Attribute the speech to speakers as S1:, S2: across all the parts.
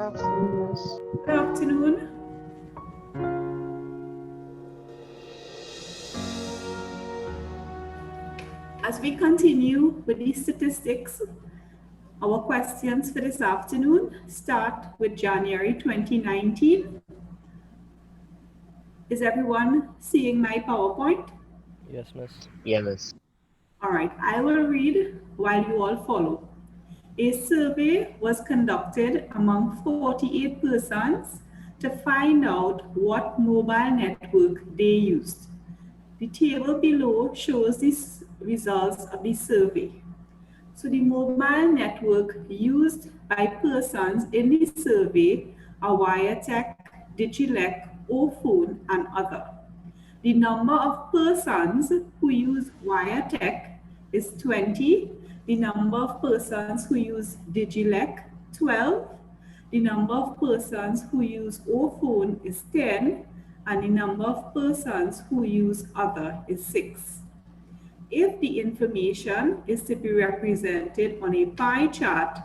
S1: afternoon, Miss.
S2: Good afternoon. As we continue with these statistics, our questions for this afternoon start with January 2019. Is everyone seeing my PowerPoint?
S3: Yes, Miss.
S4: Yeah, Miss.
S2: All right, I will read while you all follow. A survey was conducted among 48 persons to find out what mobile network they used. The table below shows the results of the survey. So the mobile network used by persons in the survey are Wiretech, Digilec, Ophone, and other. The number of persons who use Wiretech is 20. The number of persons who use Digilec, 12. The number of persons who use Ophone is 10. And the number of persons who use other is 6. If the information is to be represented on a pie chart,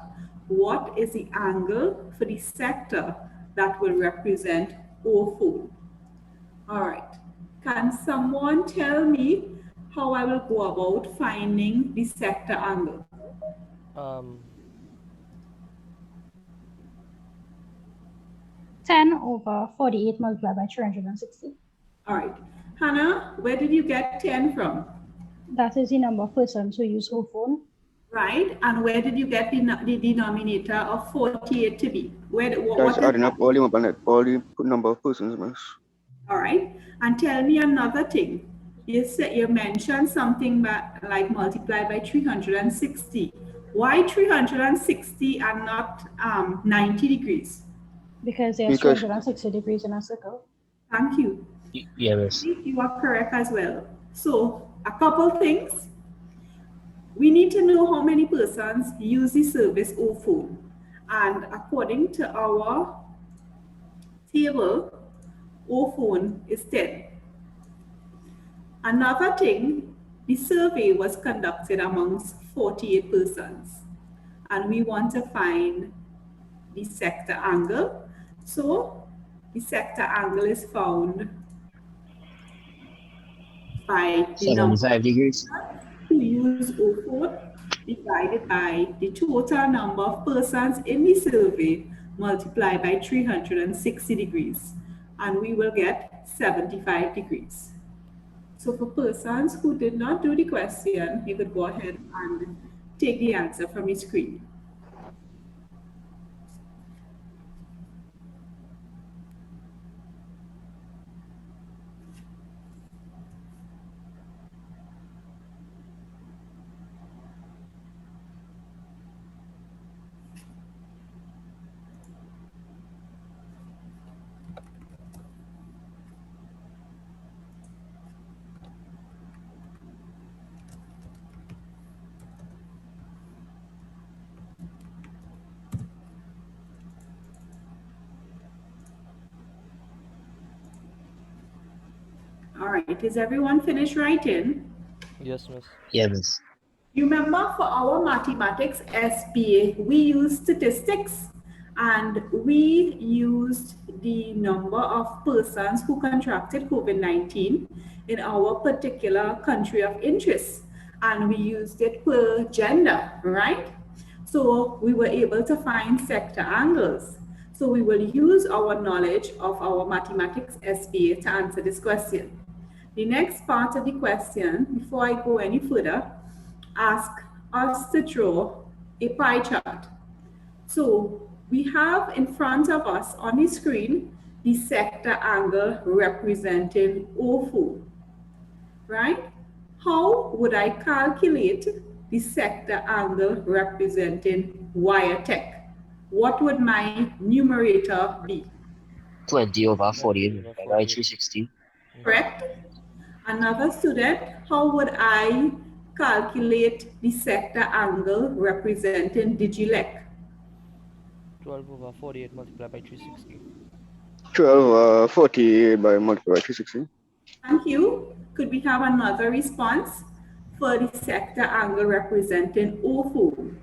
S2: what is the angle for the sector that will represent O4? All right. Can someone tell me how I will go about finding the sector angle?
S1: 10 over 48 multiplied by 360.
S2: All right. Hannah, where did you get 10 from?
S1: That is the number of persons who use O-phone.
S2: Right. And where did you get the denominator of 48 to be?
S5: That's adding up all the number of persons, Miss.
S2: All right. And tell me another thing. You mentioned something like multiply by 360. Why 360 and not 90 degrees?
S1: Because there's 360 degrees in a circle.
S2: Thank you.
S4: Yeah, Miss.
S2: You are correct as well. So a couple things. We need to know how many persons use the service O-phone. And according to our table, O-phone is 10. Another thing, the survey was conducted amongst 48 persons. And we want to find the sector angle. So the sector angle is found by the
S4: 75 degrees.
S2: Who use O4 divided by the total number of persons in the survey multiplied by 360 degrees. And we will get 75 degrees. So for persons who did not do the question, you could go ahead and take the answer from your screen. All right, is everyone finished writing?
S3: Yes, Miss.
S4: Yeah, Miss.
S2: You remember for our mathematics SPA, we used statistics and we used the number of persons who contracted COVID-19 in our particular country of interest. And we used it per gender, right? So we were able to find sector angles. So we will use our knowledge of our mathematics SPA to answer this question. The next part of the question, before I go any further, ask us to draw a pie chart. So we have in front of us on the screen the sector angle representing O4, right? How would I calculate the sector angle representing Wiretech? What would my numerator be?
S4: 20 over 48 by 360.
S2: Correct? Another student, how would I calculate the sector angle representing Digilec?
S3: 12 over 48 multiplied by 360.
S5: 12 40 by multiplied by 360.
S2: Thank you. Could we have another response for the sector angle representing O4?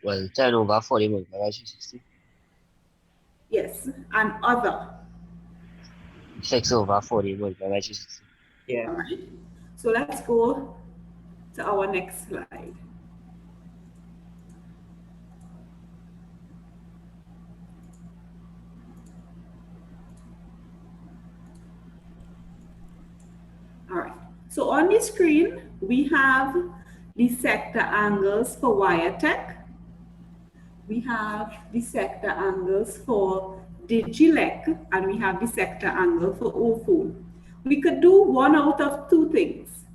S4: Well, 10 over 40 multiplied by 360.
S2: Yes, and other.
S4: 6 over 48 multiplied by 360.
S3: Yeah.
S2: All right. So let's go to our next slide. All right. So on the screen, we have the sector angles for Wiretech. We have the sector angles for Digilec, and we have the sector angle for OFON. We could do one out of two things.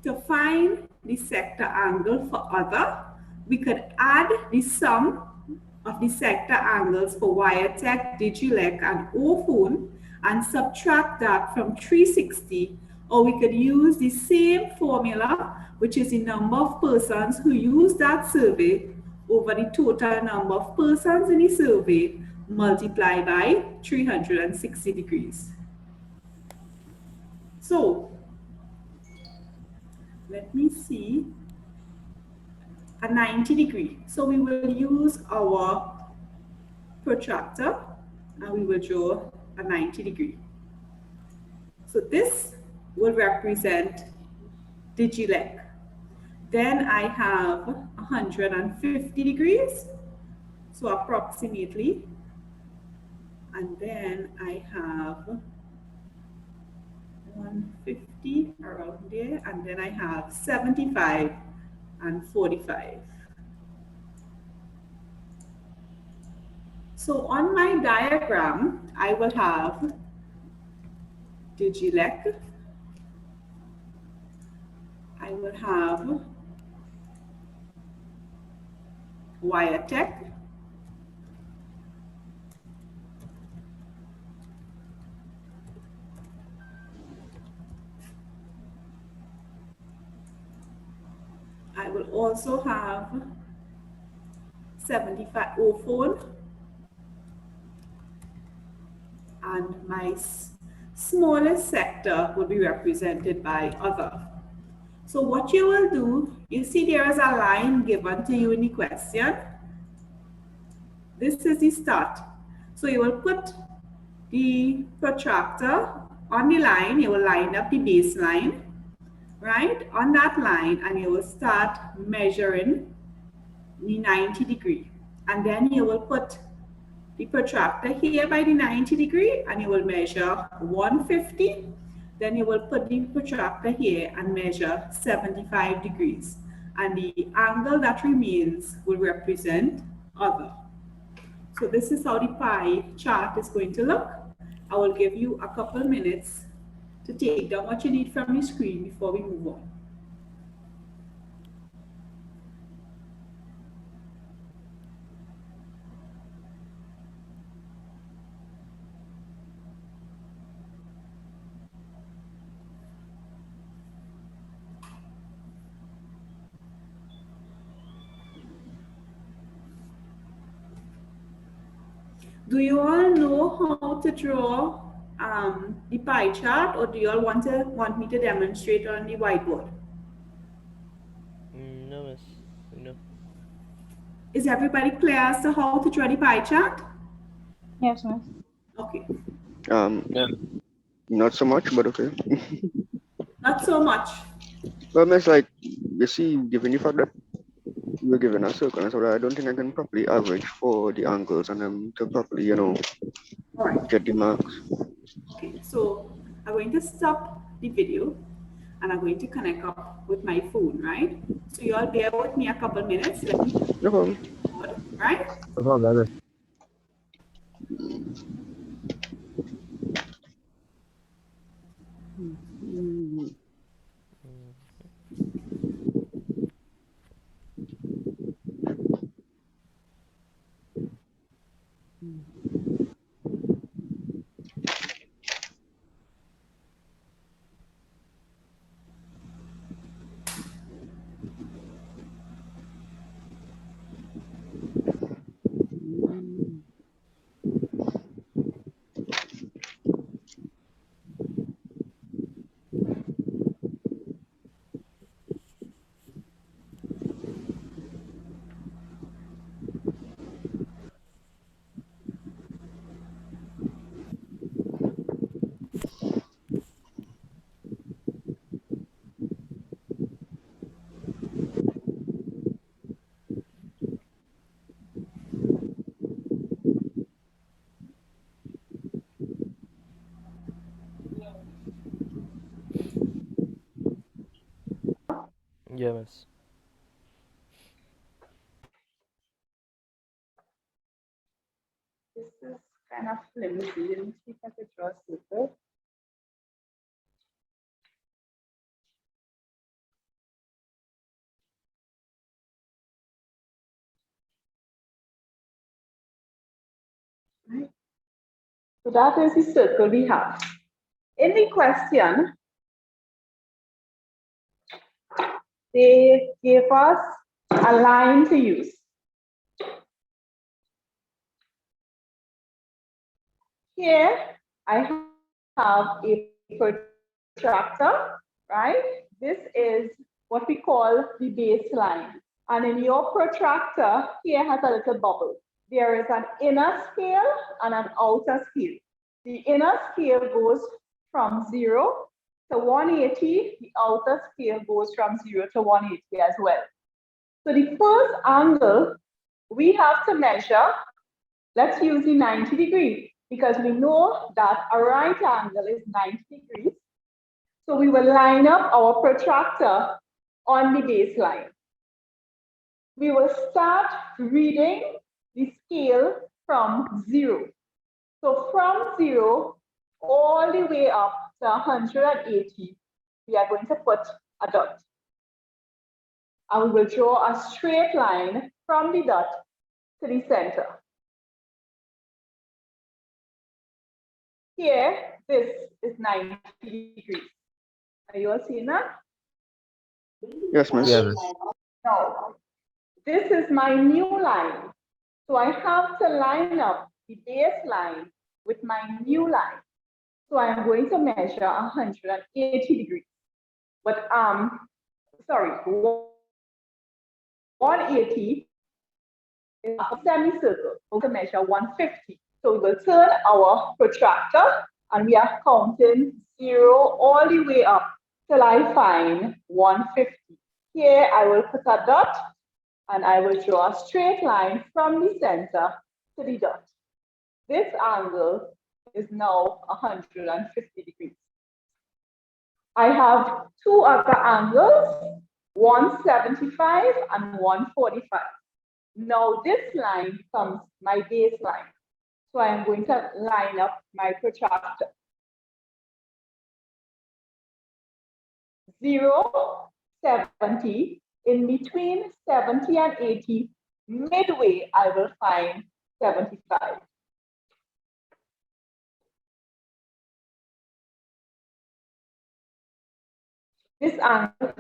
S2: To find the sector angle for other, we could add the sum of the sector angles for Wiretech, Digilec, and OFON and subtract that from 360, or we could use the same formula, which is the number of persons who use that survey over the total number of persons in the survey multiplied by 360 degrees. So let me see, a 90 degree. So we will use our protractor and we will draw a 90 degree. So this will represent Digilec. Then I have 150 degrees, so approximately. And then I have 150 around there, and then I have 75 and 45. So on my diagram, I will have Digilec, I will have Wiretech, I will also have 75 OFON, and my smallest sector will be represented by other. So what you will do, you see there is a line given to you in the question. This is the start. So you will put the protractor on the line, you will line up the baseline, right, on that line, and you will start measuring the 90 degree. And then you will put the protractor here by the 90 degree and you will measure 150. Then you will put the protractor here and measure 75 degrees. And the angle that remains will represent other. So this is how the pie chart is going to look. I will give you a couple minutes to take down what you need from your screen before we move on. Do you all know how to draw the pie chart, or do you all want me to demonstrate on the whiteboard?
S3: No, miss. No.
S2: Is everybody clear as to how to draw the pie chart?
S1: Yes, miss.
S2: Okay.
S4: Yeah.
S5: Not so much, but okay.
S2: Not so much.
S5: Well, it's like, you see, given the fact that we're given a circle, and so I don't think I can properly average for the angles and then to properly,
S2: All right.
S5: get the marks.
S2: Okay. So I'm going to stop the video and I'm going to connect up with my phone, right? So you all bear with me a couple minutes. Let me
S5: No problem.
S2: right?
S4: No problem.
S3: Yeah, miss.
S1: This is kind of flimsy. Let me see if I could draw a circle. Right. So that is the circle we have. In the question, they gave us a line to use. Here, I have a protractor, right? This is what we call the baseline. And in your protractor, here has a little bubble. There is an inner scale and an outer scale. The inner scale goes from 0 to 180. The outer scale goes from 0 to 180 as well. So the first angle we have to measure, let's use the 90 degrees because we know that a right angle is 90 degrees. So we will line up our protractor on the baseline. We will start reading the scale from 0. So from 0 all the way up to 180, we are going to put a dot. And we will draw a straight line from the dot to the center. Here, this is 90 degrees. Are you all seeing that?
S5: Yes, miss.
S4: Yeah, miss.
S1: Now, this is my new line. So I have to line up the baseline with my new line. So I'm going to measure 180 degrees. But sorry, 180 is a semicircle. We're going to measure 150. So we will turn our protractor and we are counting 0 all the way up till I find 150. Here I will put a dot and I will draw a straight line from the center to the dot. This angle is now 150 degrees. I have two other angles, 175 and 145. Now this line becomes my baseline. So I'm going to line up my protractor. 0, 70, in between 70 and 80, midway I will find 75. This angle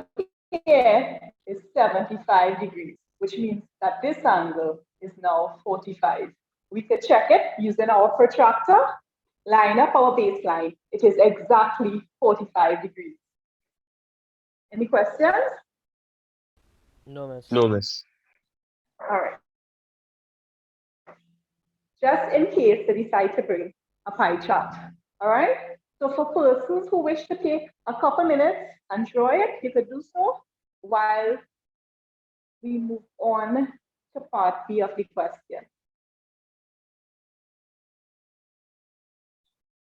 S1: here is 75 degrees, which means that this angle is now 45. We could check it using our protractor, line up our baseline. It is exactly 45 degrees. Any questions?
S3: No, miss.
S4: No, miss.
S1: All right. Just in case they decide to bring a pie chart. All right. So for persons who wish to take a couple minutes and draw it, you could do so while we move on to part B of the question.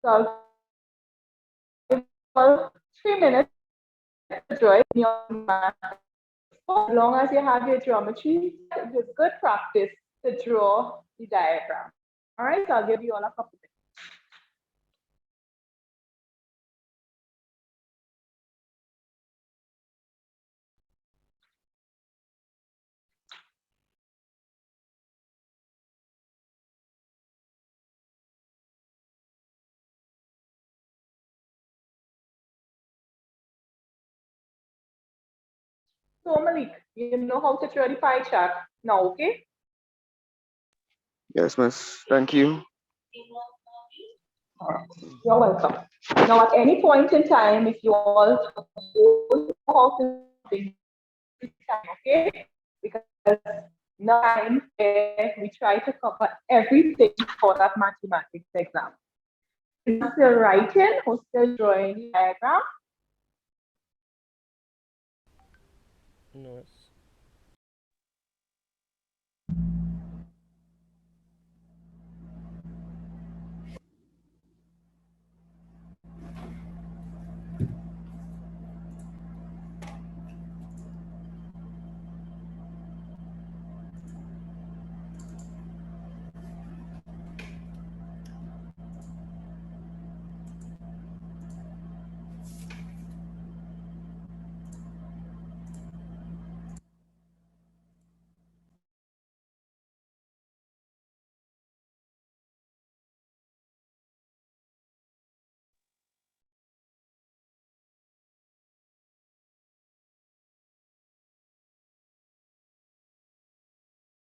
S1: So I'll give you 3 minutes to draw it in your mind. As long as you have your geometry, it is good practice to draw the diagram. All right, so I'll give you all a couple minutes. So Malik, you know how to draw the pie chart now, okay?
S5: Yes, miss. Thank you.
S1: You're welcome. Now, at any point in time, if you all don't know how to do the time, okay? Because now time where we try to cover everything for that mathematics exam. Who's still writing? Who's still drawing the diagram?
S3: No, miss.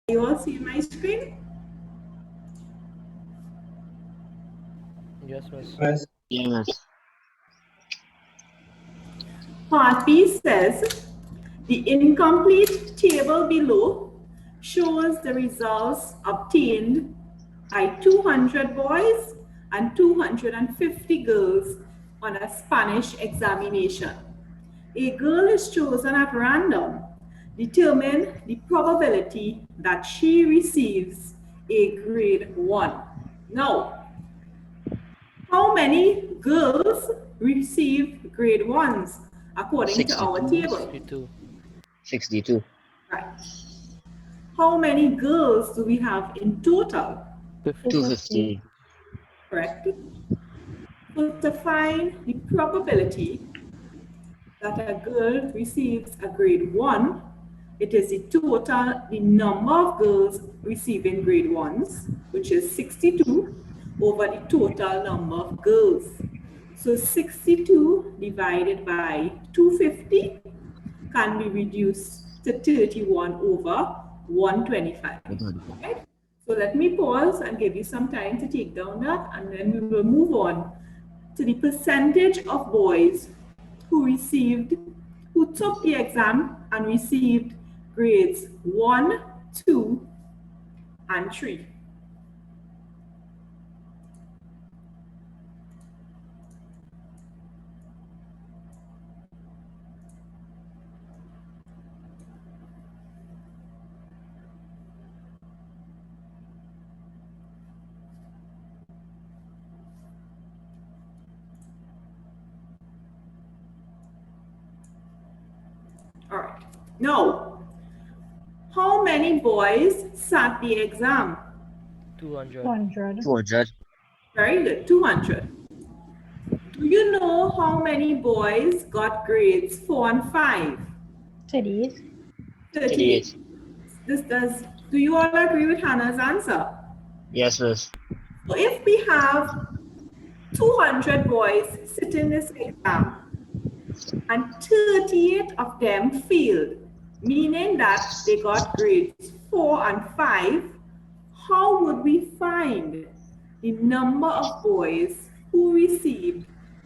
S2: You all see my screen?
S3: Yes, miss.
S4: Yes.
S2: Part B says the incomplete table below shows the results obtained by 200 boys and 250 girls on a Spanish examination. A girl is chosen at random. Determine the probability that she receives a grade 1. Now, how many girls receive grade 1s according to our
S4: 62.
S2: table?
S3: 62.
S4: 62.
S2: Right. How many girls do we have in total?
S3: 50.
S4: 250.
S2: Correct. So to find the probability that a girl receives a grade 1, it is the number of girls receiving grade 1s, which is 62, over the total number of girls. So 62 divided by 250 can be reduced to 31 over 125. Right? So let me pause and give you some time to take down that, and then we will move on to the percentage of boys who took the exam and received grades 1, 2, and 3. All right. Now, how many boys sat the exam?
S3: 200.
S4: 200.
S2: Very good, 200. Do you know how many boys got grades 4 and 5?
S6: 38.
S2: 38. Do you all agree with Hannah's answer?
S4: Yes, miss.
S2: So if we have 200 boys sitting this exam and 38 of them failed, meaning that they got grades 4 and 5, how would we find the number of boys who received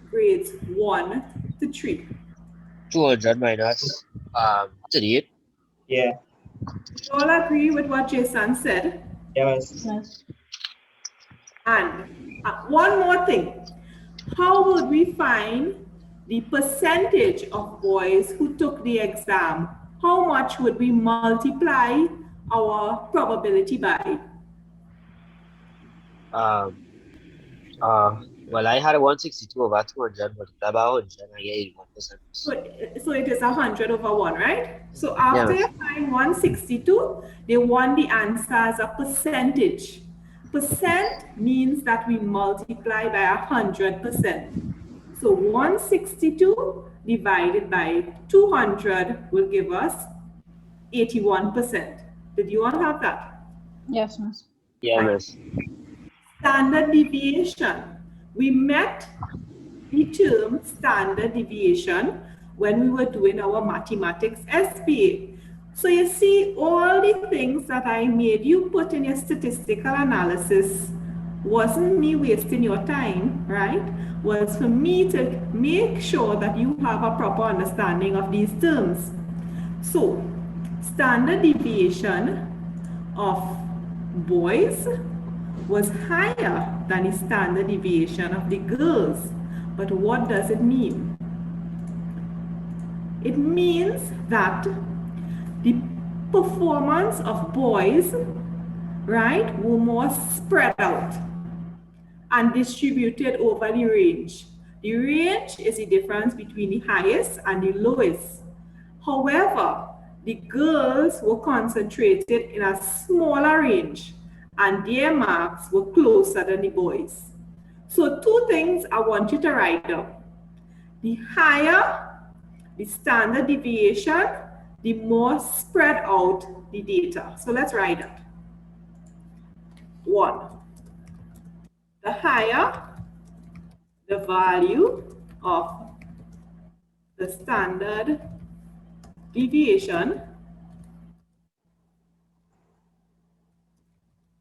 S2: grades 1 to 3?
S4: 200 minus 38.
S7: Yeah.
S2: You all agree with what Jason said?
S7: Yes.
S6: Yes.
S2: And one more thing. How would we find the percentage of boys who took the exam? How much would we multiply our probability by?
S4: Um, well, I had a 162 over 200 multiplied by 100. I get 81%.
S2: So it is 100 over 1, right? So
S4: Yeah,
S2: after
S4: miss.
S2: you find 162, they want the answer as a percentage. Percent means that we multiply by 100%. So 162 divided by 200 will give us 81%. Did you all have that?
S6: Yes, miss.
S4: Yeah,
S2: Right.
S4: miss.
S2: Standard deviation. We met the term standard deviation when we were doing our mathematics SPA. So you see, all the things that I made you put in your statistical analysis wasn't me wasting your time, right? Was for me to make sure that you have a proper understanding of these terms. So, standard deviation of boys was higher than the standard deviation of the girls. But what does it mean? It means that the performance of boys, right, were more spread out and distributed over the range. The range is the difference between the highest and the lowest. However, the girls were concentrated in a smaller range and their marks were closer than the boys. So two things I want you to write down. The higher the standard deviation, the more spread out the data. So let's write it. 1. The higher the value of the standard deviation,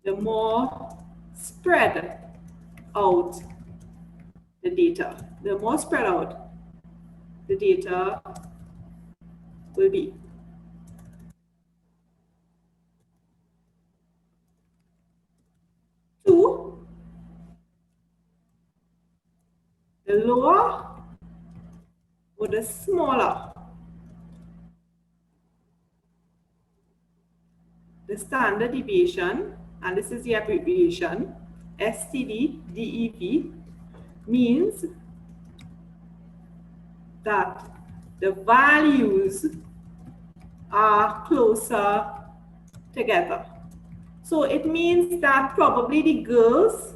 S2: the more spread out the data. The more spread out the data will be. Two, the lower or the smaller the standard deviation, and this is the abbreviation, STD-DEV, means that the values are closer together. So it means that probably the girls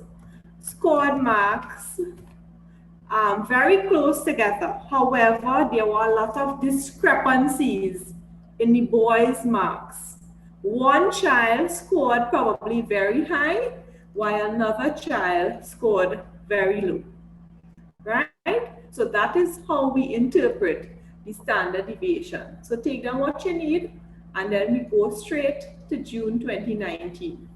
S2: scored marks very close together. However, there were a lot of discrepancies in the boys' marks. One child scored probably very high, while another child scored very low. Right? So that is how we interpret the standard deviation. So take down what you need, and then we go straight to June 2019.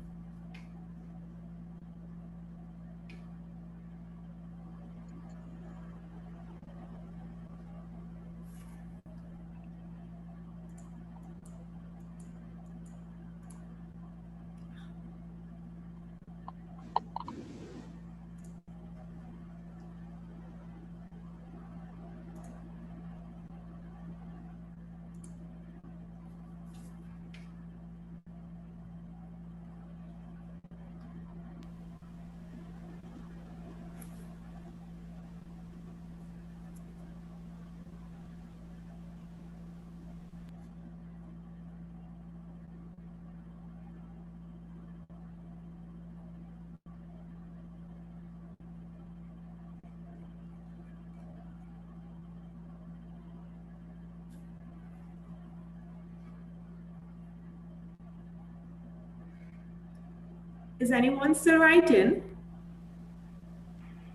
S2: Is anyone still writing?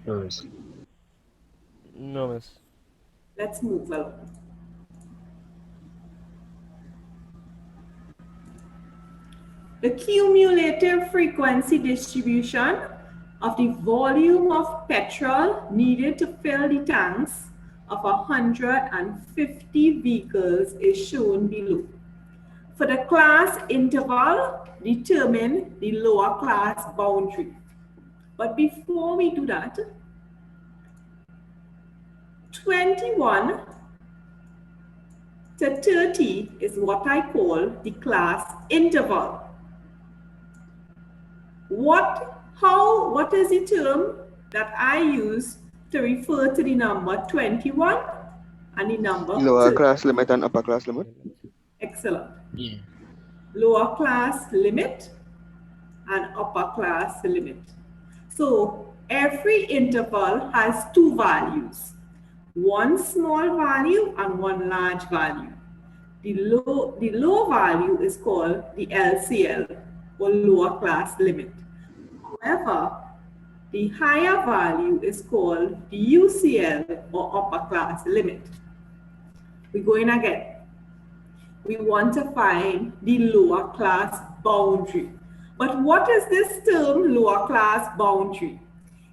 S4: Yes.
S3: No, miss.
S2: Let's move along. The cumulative frequency distribution of the volume of petrol needed to fill the tanks of 150 vehicles is shown below. For the class interval, determine the lower class boundary. But before we do that, 21 to 30 is what I call the class interval. What is the term that I use to refer to the number 21 and the number
S5: Lower
S2: 30?
S5: class limit and upper class limit.
S2: Excellent.
S4: Yeah.
S2: Lower class limit and upper class limit. So every interval has two values, one small value and one large value. The low value is called the LCL, or lower class limit. However, the higher value is called the UCL, or upper class limit. We're going again. We want to find the lower class boundary. But what is this term, lower class boundary?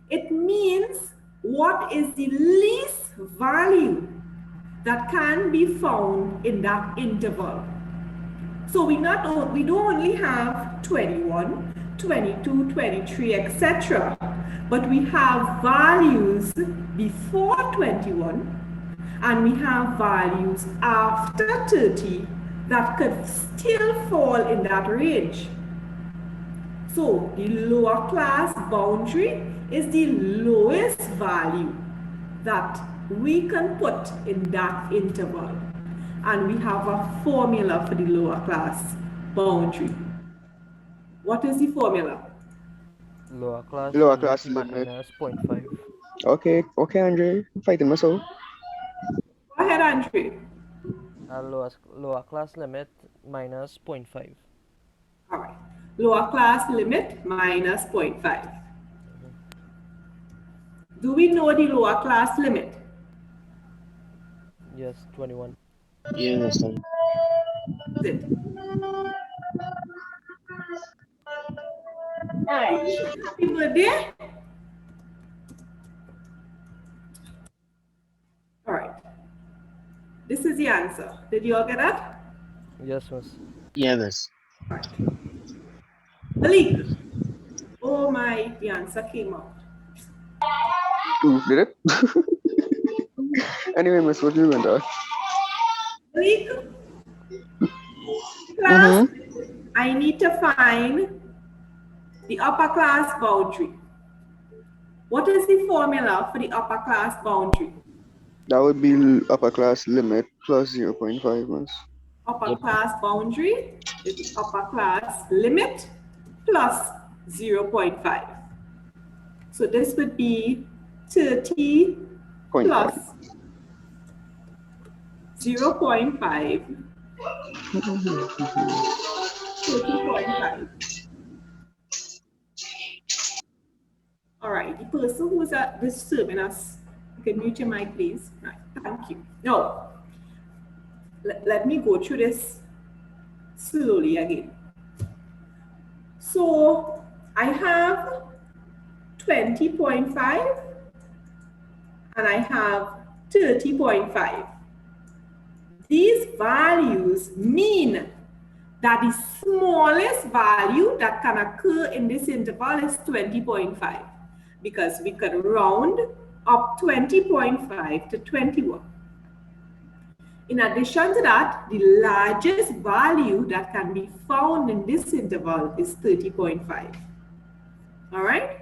S2: It means what is the least value that can be found in that interval. So we don't only have 21, 22, 23, etc. But we have values before 21 and we have values after 30 that could still fall in that range. So the lower class boundary is the lowest value that we can put in that interval. And we have a formula for the lower class boundary. What is the formula?
S3: Lower class
S5: Lower
S3: limit
S5: class limit.
S3: minus 0.5.
S5: Okay, Andre. I'm fighting myself.
S2: Go ahead, Andre.
S3: Lower class limit minus 0.5.
S2: All right. Lower class limit minus 0.5. Do we know the lower class limit?
S3: Yes, 21.
S4: You understand?
S2: Is it? right. Happy birthday. All right. This is the answer. Did you all get that?
S3: Yes, miss.
S4: Yeah, miss.
S2: All right. Malik. Oh my, the answer came out.
S5: Two, did it? Anyway, Miss, what do you want to ask?
S2: Malik, class,
S5: Mm-hmm.
S2: I need to find the upper class boundary. What is the formula for the upper class boundary?
S5: That would be upper class limit plus 0.5, Miss.
S2: Upper
S4: Yep.
S2: class boundary is the upper class limit plus 0.5. So this would be 30
S5: 0.5.
S2: plus 0.5, 30.5. All right, the person who's disturbing us, you can mute your mic, please. Right, thank you. No, let me go through this slowly again. So I have 20.5 and I have 30.5. These values mean that the smallest value that can occur in this interval is 20.5 because we could round up 20.5 to 21. In addition to that, the largest value that can be found in this interval is 30.5. All right?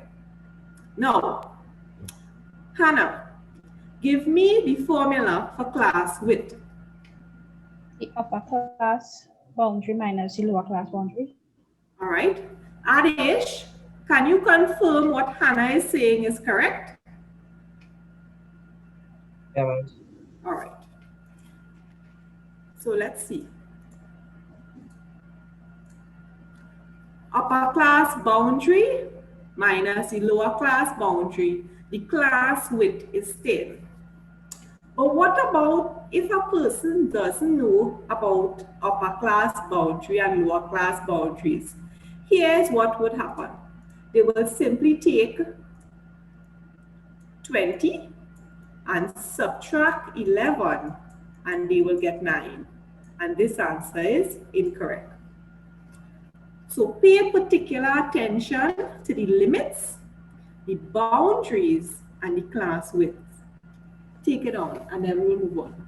S2: Now, Hannah, give me the formula for class width.
S6: The upper class boundary minus the lower class boundary.
S2: All right? Adish, can you confirm what Hannah is saying is correct?
S3: Yeah, miss.
S2: All right. So let's see. Upper class boundary minus the lower class boundary. The class width is 10. But what about if a person doesn't know about upper class boundary and lower class boundaries? Here's what would happen. They will simply take 20 and subtract 11 and they will get 9. And this answer is incorrect. So pay particular attention to the limits, the boundaries, and the class widths. Take it on and then we'll move on.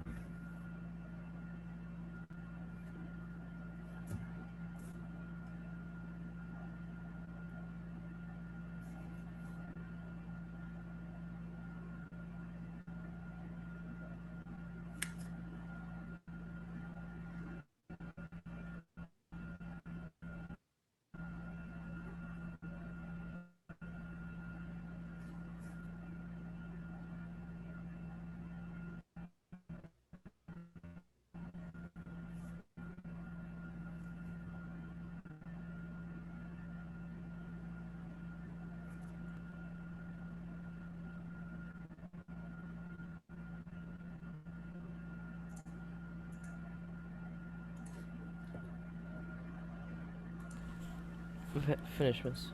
S3: Finish, miss.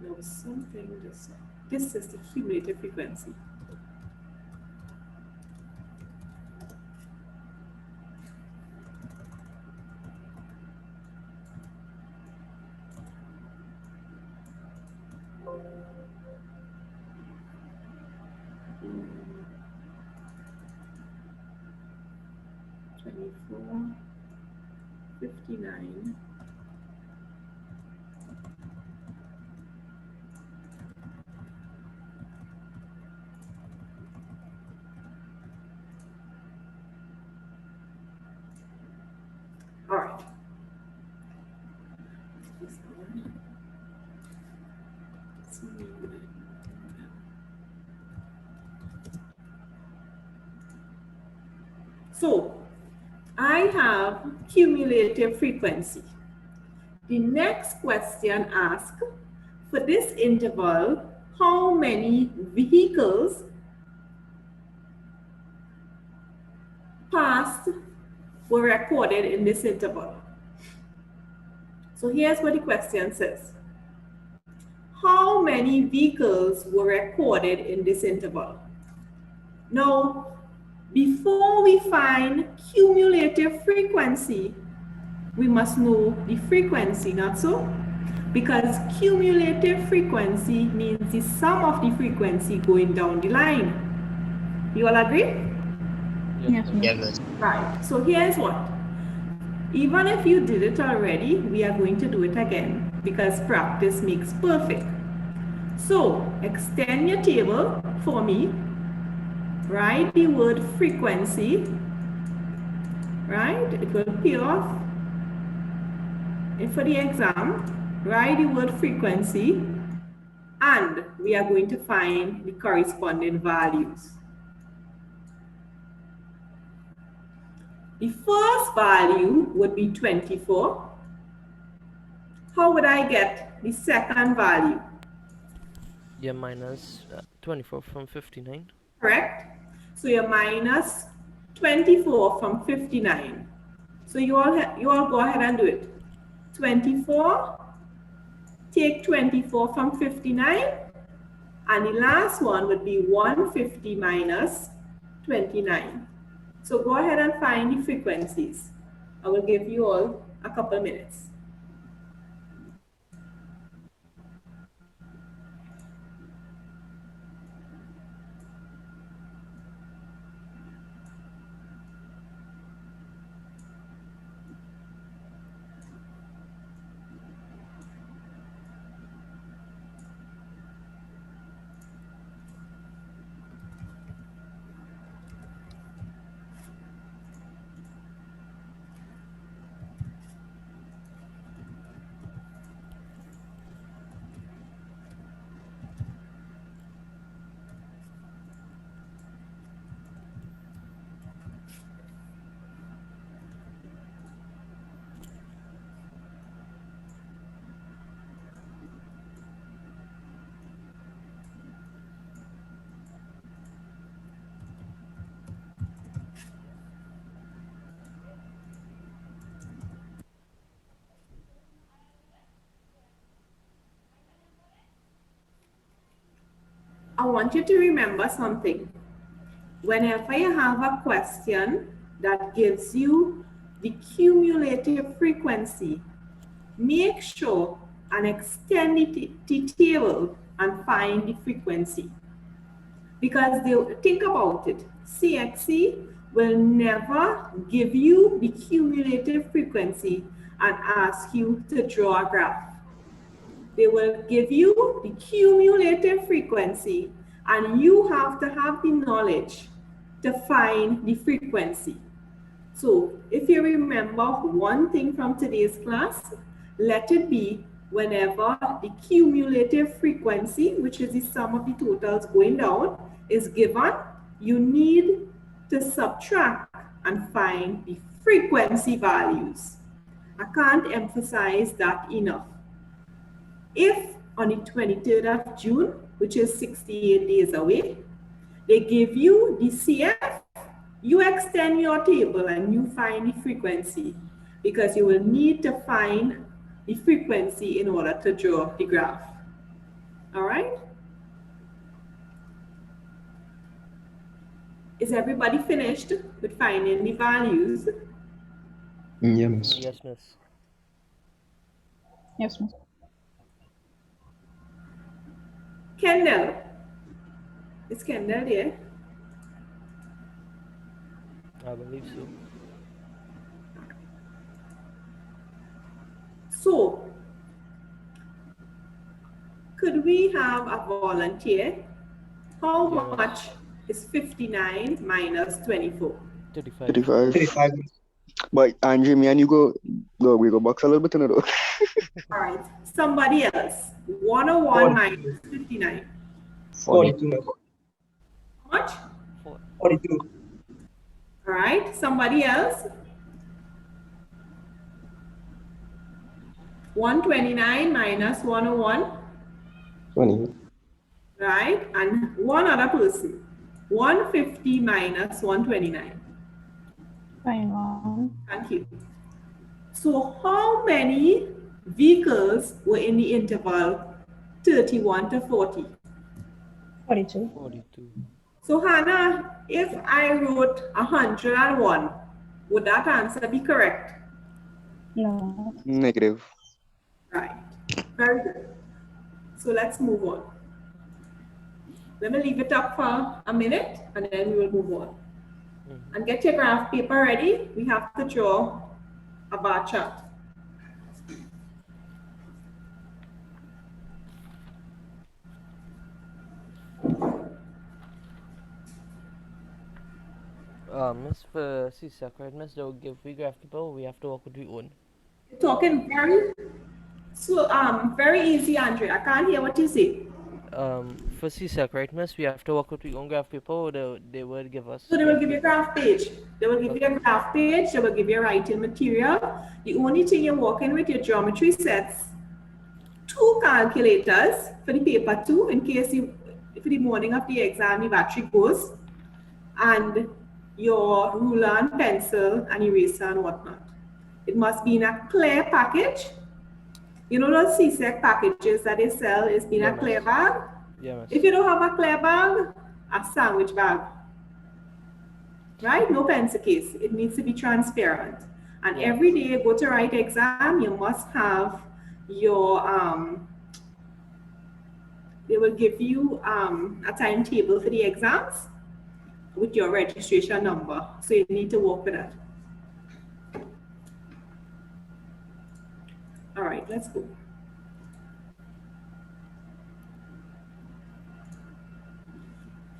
S2: There was something this is the cumulative frequency. $24.59. All right. So I have cumulative frequency. The next question asks, for this interval, how many vehicles passed were recorded in this interval? So here's what the question says. How many vehicles were recorded in this interval? Now, before we find cumulative frequency, we must know the frequency, not so? Because cumulative frequency means the sum of the frequency going down the line. You all agree?
S3: Yes,
S6: Yes,
S3: miss.
S4: Yeah,
S6: miss.
S4: miss.
S2: Right. So here's what. Even if you did it already, we are going to do it again because practice makes perfect. So extend your table for me. Write the word frequency. Right? It will pay off. And for the exam, write the word frequency and we are going to find the corresponding values. The first value would be 24. How would I get the second value?
S3: Yeah, minus 24 from 59.
S2: Correct? So you're minus 24 from 59. So you all go ahead and do it. 24, take 24 from 59, and the last one would be 150 minus 29. So go ahead and find the frequencies. I will give you all a couple minutes. I want you to remember something. Whenever you have a question that gives you the cumulative frequency, make sure and extend the table and find the frequency. Because think about it, CXC will never give you the cumulative frequency and ask you to draw a graph. They will give you the cumulative frequency and you have to have the knowledge to find the frequency. So if you remember one thing from today's class, let it be whenever the cumulative frequency, which is the sum of the totals going down, is given, you need to subtract and find the frequency values. I can't emphasize that enough. If on the 23rd of June, which is 68 days away, they give you the CF, you extend your table and you find the frequency because you will need to find the frequency in order to draw the graph. All right? Is everybody finished with finding the values?
S5: Yeah, miss.
S3: Yes, miss.
S6: Yes, miss.
S2: Kendall. Is Kendall there?
S3: I believe so.
S2: So, could we have a volunteer? How
S3: Yeah, miss.
S2: much is 59 minus 24?
S3: 35.
S5: 35. But Angie, me and you we go box a little bit in it.
S2: All right, somebody else. 101 minus 59.
S7: 42.
S2: How much?
S7: 42.
S2: All right, somebody else. 129 minus 101.
S7: 20.
S2: Right, and one other person. 150 minus 129.
S6: 21.
S2: Thank you. So how many vehicles were in the interval 31 to 40?
S6: 42.
S3: 42.
S2: So Hannah, if I wrote 101, would that answer be correct?
S6: No.
S5: Negative.
S2: Right. Very good. So let's move on. Let me leave it up for a minute and then we will move on. And get your graph paper ready. We have to draw a bar chart.
S3: Miss, for CSAC, right, Miss, they'll give we graph people, we have to work with we own.
S2: You're talking very easy, Andre. I can't hear what you say.
S3: For CSAC, right, Miss, we have to work with we own graph people, they will give us
S2: So they will
S3: graph
S2: give you a
S3: paper.
S2: graph page. They will give you a graph page. They will give you writing material. The only thing you're working with your geometry sets, 2 calculators for the paper 2 in case you, for the morning of the exam, your battery goes, and your ruler and pencil and eraser and whatnot. It must be in a clear package. You know those CSEC packages that they sell is in
S3: Yeah,
S2: a clear
S3: miss.
S2: bag?
S3: Yeah, miss.
S2: If you don't have a clear bag, a sandwich bag. Right? No pencil case. It needs to be transparent. And
S3: Yeah.
S2: every day you go to write exam, you must have your, they will give you a timetable for the exams with your registration number. So you need to work with that. All right, let's go.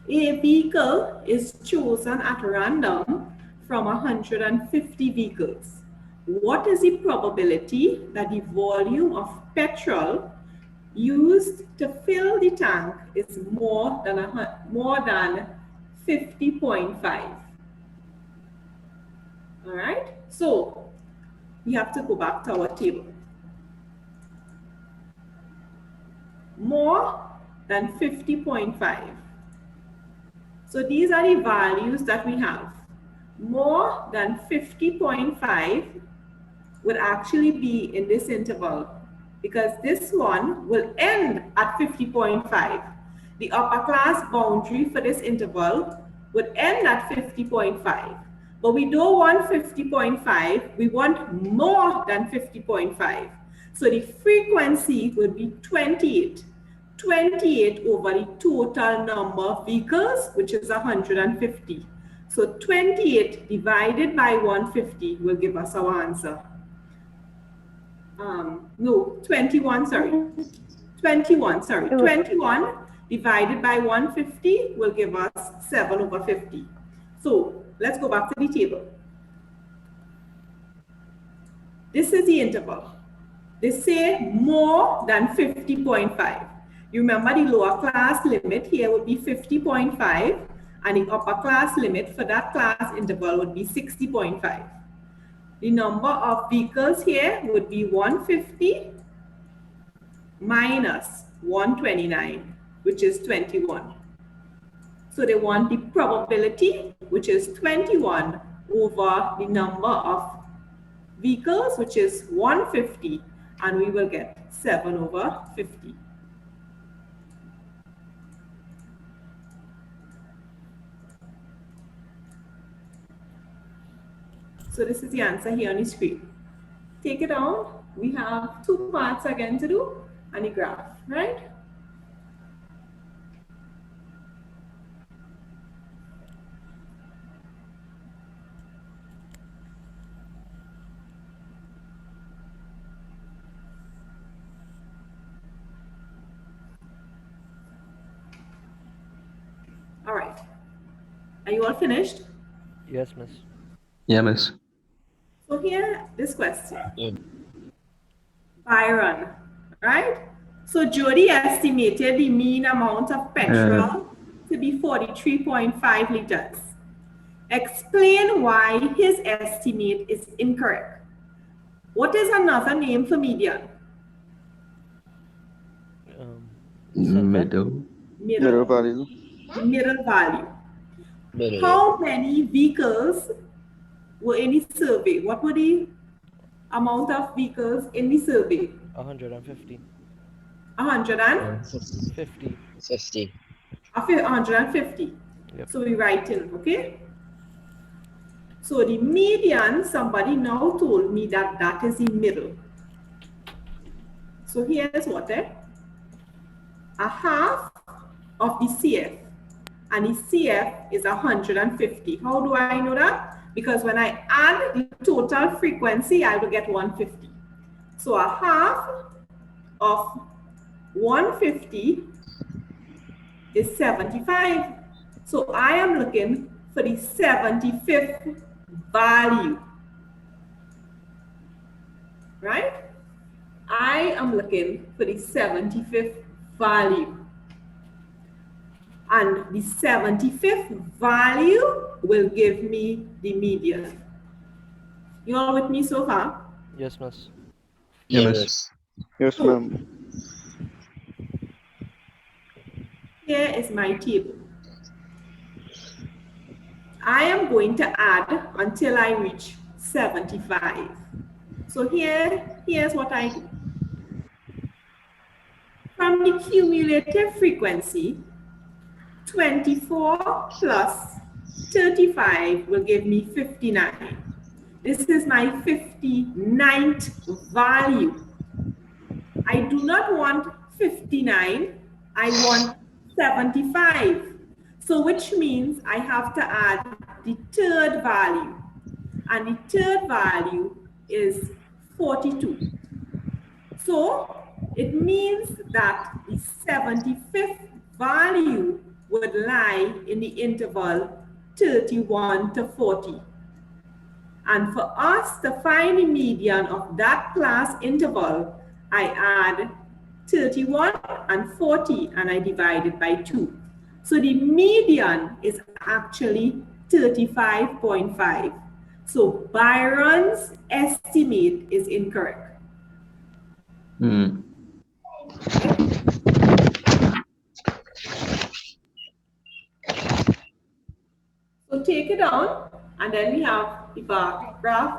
S2: A vehicle is chosen at random from 150 vehicles. What is the probability that the volume of petrol used to fill the tank is more than 50.5? All right, so we have to go back to our table. More than 50.5. So these are the values that we have. More than 50.5 would actually be in this interval because this one will end at 50.5. The upper class boundary for this interval would end at 50.5. But we don't want 50.5, we want more than 50.5. So the frequency would be 28. 28 over the total number of vehicles, which is 150. So 28 divided by 150 will give us our answer. No, 21, sorry. 21, sorry. 21 divided by 150 will give us 7 over 50. So let's go back to the table. This is the interval. They say more than 50.5. You remember the lower class limit here would be 50.5 and the upper class limit for that class interval would be 60.5. The number of vehicles here would be 150 minus 129, which is 21. So they want the probability, which is 21 over the number of vehicles, which is 150, and we will get 7 over 50. So this is the answer here on the screen. Take it down. We have 2 parts again to do and a graph, right? All right. Are you all finished?
S3: Yes, miss.
S7: Yeah, miss.
S2: So here, this question.
S4: Yeah.
S2: Byron, right? So Jody estimated the mean amount of petrol to be 43.5 liters. Explain why his estimate is incorrect. What is another name for median?
S3: Center.
S7: Middle.
S5: Middle value.
S2: Middle value.
S4: Middle.
S2: How many vehicles were in the survey? What were the amount of vehicles in the survey?
S3: 150.
S2: 150.
S3: 50.
S4: 50.
S2: 150.
S3: Yep.
S2: So we write in, okay? So the median, somebody now told me that that is the middle. So here's what, a half of the CF, and the CF is 150. How do I know that? Because when I add the total frequency, I will get 150. So a half of 150 is 75. So I am looking for the 75th value, right? I am looking for the 75th value. And the 75th value will give me the median. You all with me so far?
S3: Yes, miss.
S7: Yeah, miss.
S4: Yes.
S5: Yes,
S2: So
S5: ma'am.
S2: here is my table. I am going to add until I reach 75. So here's what I do. From the cumulative frequency, 24 plus 35 will give me 59. This is my 59th value. I do not want 59, I want 75. So which means I have to add the third value. And the third value is 42. So it means that the 75th value would lie in the interval 31 to 40. And for us to find the median of that class interval, I add 31 and 40 and I divide it by 2. So the median is actually 35.5. So Byron's estimate is incorrect.
S7: Mm.
S2: So take it down, and then we have the bar graph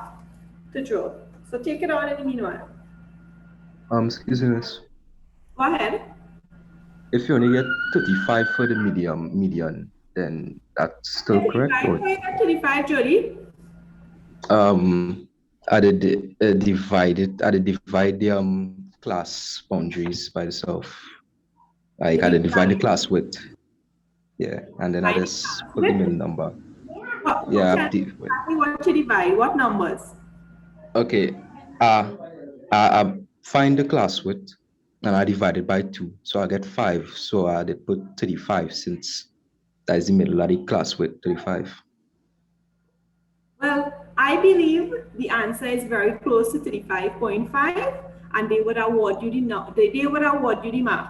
S2: to draw. So take it down in the meanwhile.
S7: Excuse me, miss.
S2: Go ahead.
S7: If you only get 35 for the median, then that's still correct.
S2: 35,
S7: Or
S2: 35, Jody.
S7: I did divide the class boundaries by itself. Like I did divide the class width. Yeah, and then I just put the middle number. Yeah,
S2: Tell me exactly what you divide. What numbers?
S7: okay. I find the class width and I divide it by 2. So I get 5. So I did put 35 since that is the middle of the class width, 35.
S2: Well, I believe the answer is very close to 35.5, and they would award you the mark,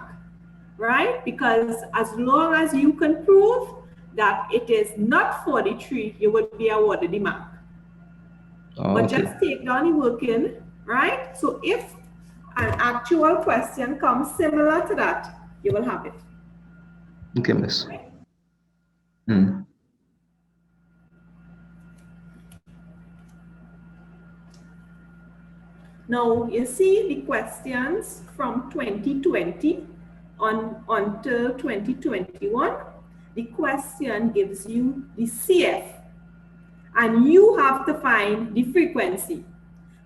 S2: right? Because as long as you can prove that it is not 43, you would be awarded the mark.
S7: Oh,
S2: But
S7: okay.
S2: just take down the working, right? So if an actual question comes similar to that, you will have it.
S7: Okay, miss. Hmm.
S2: Now, you see the questions from 2020 until 2021. The question gives you the CF, and you have to find the frequency.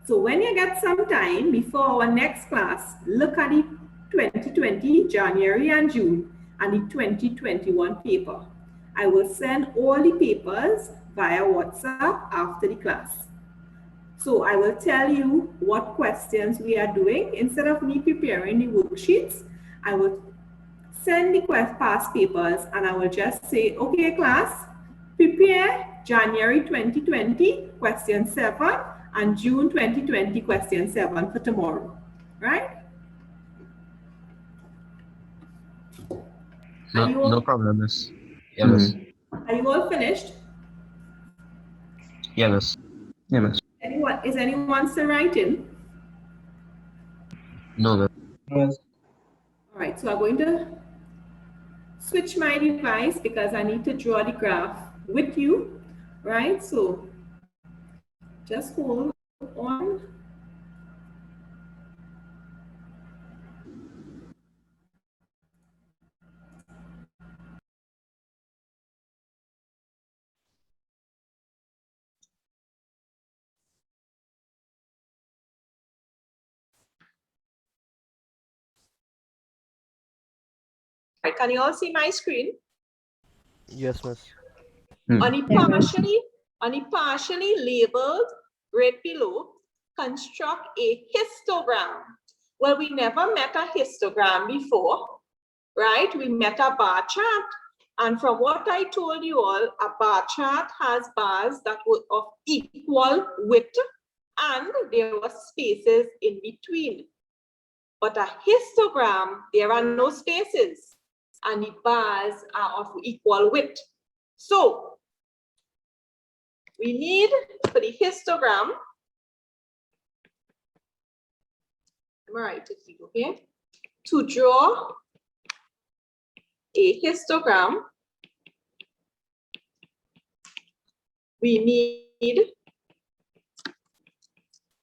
S2: So when you get some time before our next class, look at the 2020 January and June and the 2021 paper. I will send all the papers via WhatsApp after the class. So I will tell you what questions we are doing. Instead of me preparing the worksheets, I will send the past papers and I will just say, okay, class, prepare January 2020, question 7, and June 2020, question 7 for tomorrow, right?
S4: No problem, miss. Yeah,
S7: Hmm.
S4: miss.
S2: Are you all finished?
S4: Yeah, miss.
S7: Yeah, miss.
S2: Is anyone still writing?
S4: No, miss.
S7: Yes.
S2: All right, so I'm going to switch my device because I need to draw the graph with you, right? So just hold on
S8: can you all see my screen?
S3: Yes, miss.
S8: On the partially labeled right below, construct a histogram. Well, we never met a histogram before, right? We met a bar chart. And from what I told you all, a bar chart has bars that were of equal width and there were spaces in between. But a histogram, there are no spaces and the bars are of equal width. So we need for the histogram, I'm gonna write it here, okay? To draw a histogram, we need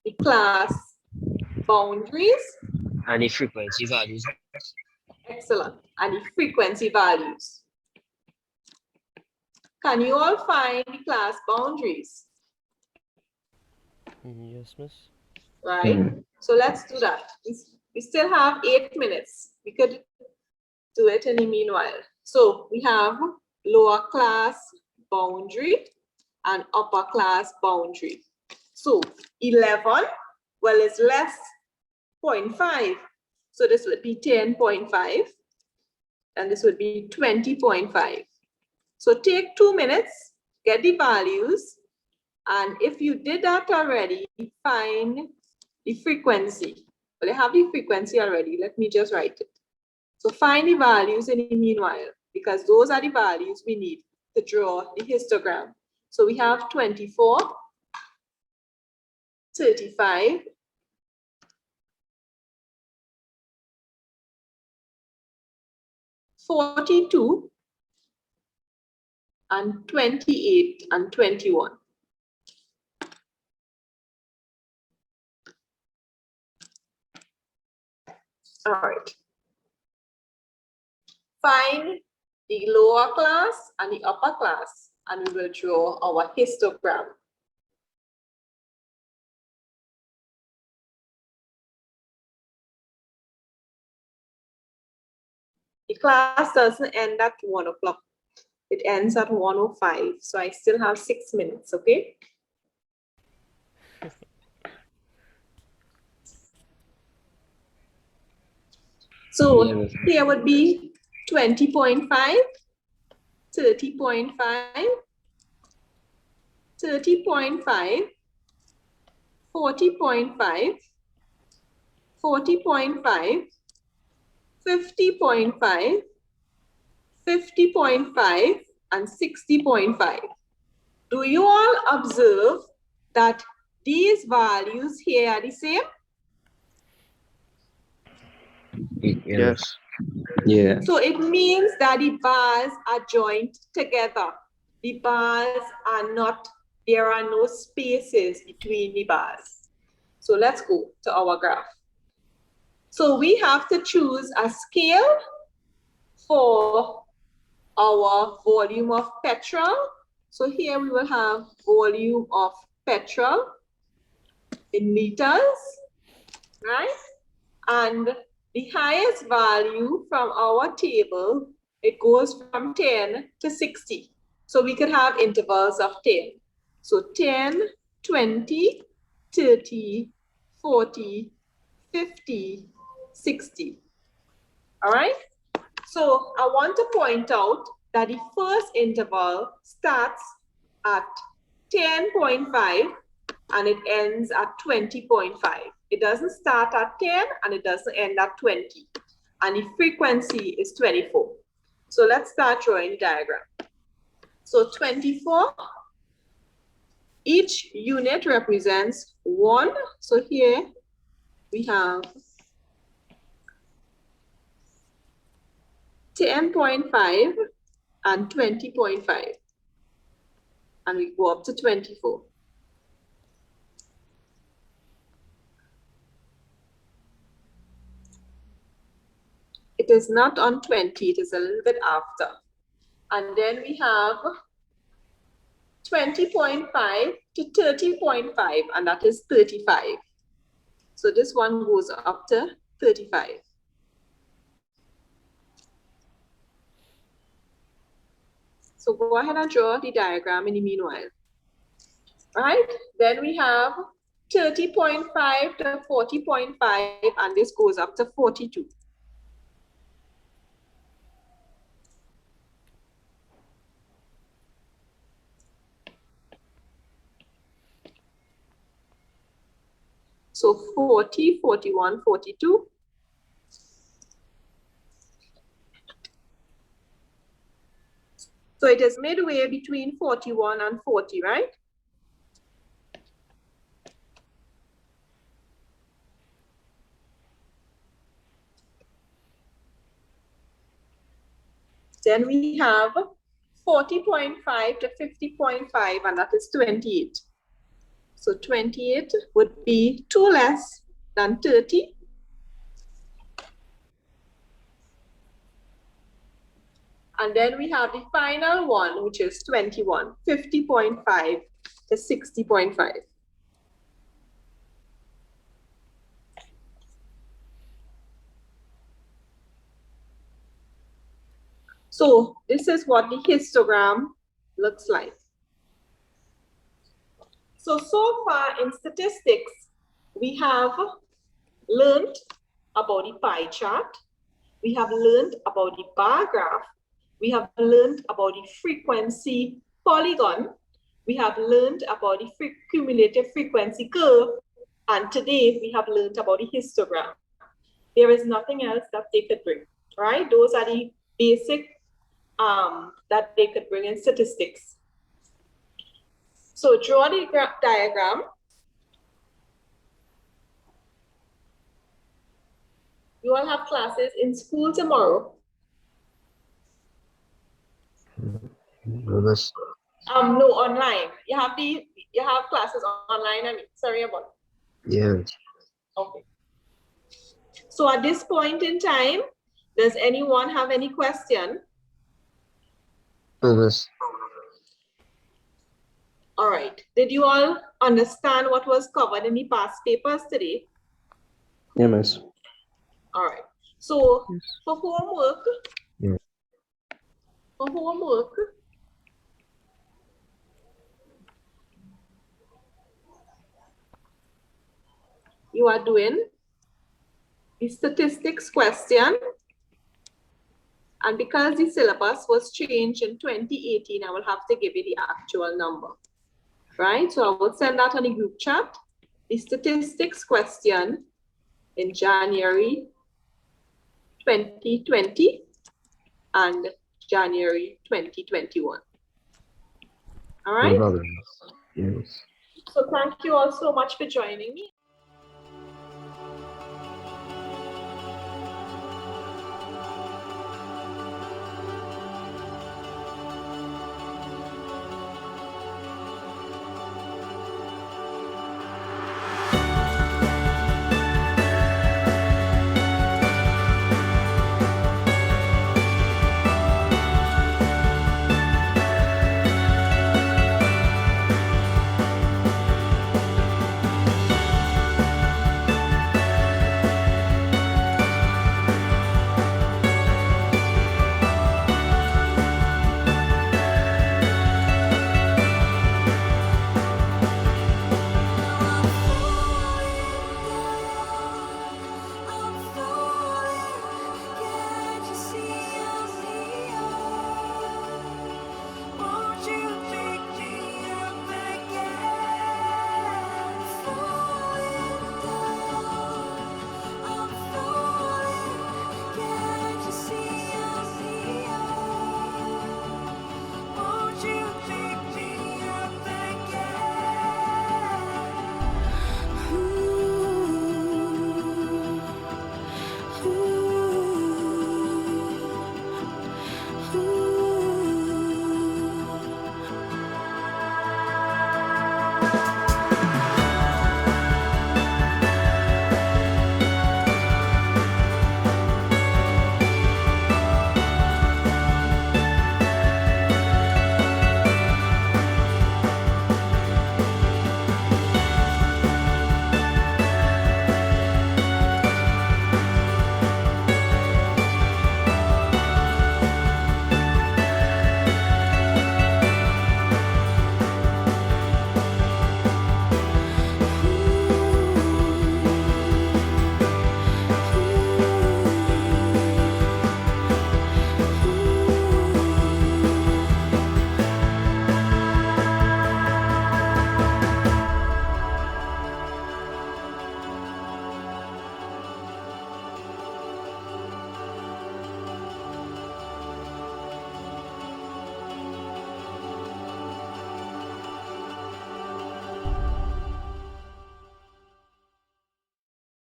S8: the class boundaries.
S4: And the frequency values.
S8: Excellent. And the frequency values. Can you all find the class boundaries?
S3: Yes, miss.
S8: Right? So let's do that. We still have 8 minutes. We could do it in the meanwhile. So we have lower class boundary and upper class boundary. So 11, well, it's less 0.5. So this would be 10.5 and this would be 20.5. So take 2 minutes, get the values, and if you did that already, find the frequency. Well, I have the frequency already. Let me just write it. So find the values in the meanwhile, because those are the values we need to draw the histogram. So we have 24, 35, 42, and 28 and 21. All right. Find the lower class and the upper class, and we will draw our histogram. The class doesn't end at 1 o'clock. It ends at 1:05. So I still have 6 minutes, okay? So here would be 20.5, 30.5, 30.5, 40.5, 40.5, 50.5, 50.5, and 60.5. Do you all observe that these values here are the same?
S5: Yes.
S7: Yeah.
S8: So it means that the bars are joined together. The bars are not, there are no spaces between the bars. So let's go to our graph. So we have to choose a scale for our volume of petrol. So here we will have volume of petrol in liters, right? And the highest value from our table, it goes from 10 to 60. So we could have intervals of 10. So 10, 20, 30, 40, 50, 60. All right? So I want to point out that the first interval starts at 10.5 and it ends at 20.5. It doesn't start at 10 and it doesn't end at 20. And the frequency is 24. So let's start drawing the diagram. So 24, each unit represents 1. So here we have 10.5 and 20.5. And we go up to 24. It is not on 20, it is a little bit after. And then we have 20.5 to 30.5, and that is 35. So this one goes up to 35. So go ahead and draw the diagram in the meanwhile. Right? Then we have 30.5 to 40.5, and this goes up to 42. So 40, 41, 42. So it is midway between 41 and 40, right? Then we have 40.5 to 50.5, and that is 28. So 28 would be 2 less than 30. And then we have the final one, which is 21, 50.5 to 60.5. So this is what the histogram looks like. So far in statistics, we have learned about the pie chart. We have learned about the bar graph. We have learned about the frequency polygon. We have learned about the cumulative frequency curve. And today we have learned about the histogram. There is nothing else that they could bring, right? Those are the basic that they could bring in statistics. So draw the diagram. You all have classes in school tomorrow. No, online. You have classes online. I mean, sorry about it.
S4: Yeah.
S8: Okay. So at this point in time, does anyone have any question?
S4: Yes.
S8: All right. Did you all understand what was covered in the past papers today?
S7: Yeah, miss.
S8: All right. So for homework,
S4: Yeah.
S8: You are doing the statistics question. And because the syllabus was changed in 2018, I will have to give you the actual number, right? So I will send that on the group chat, the statistics question in January 2020 and January 2021. All right?
S4: No problem. Yes.
S8: So thank you all so much for joining me.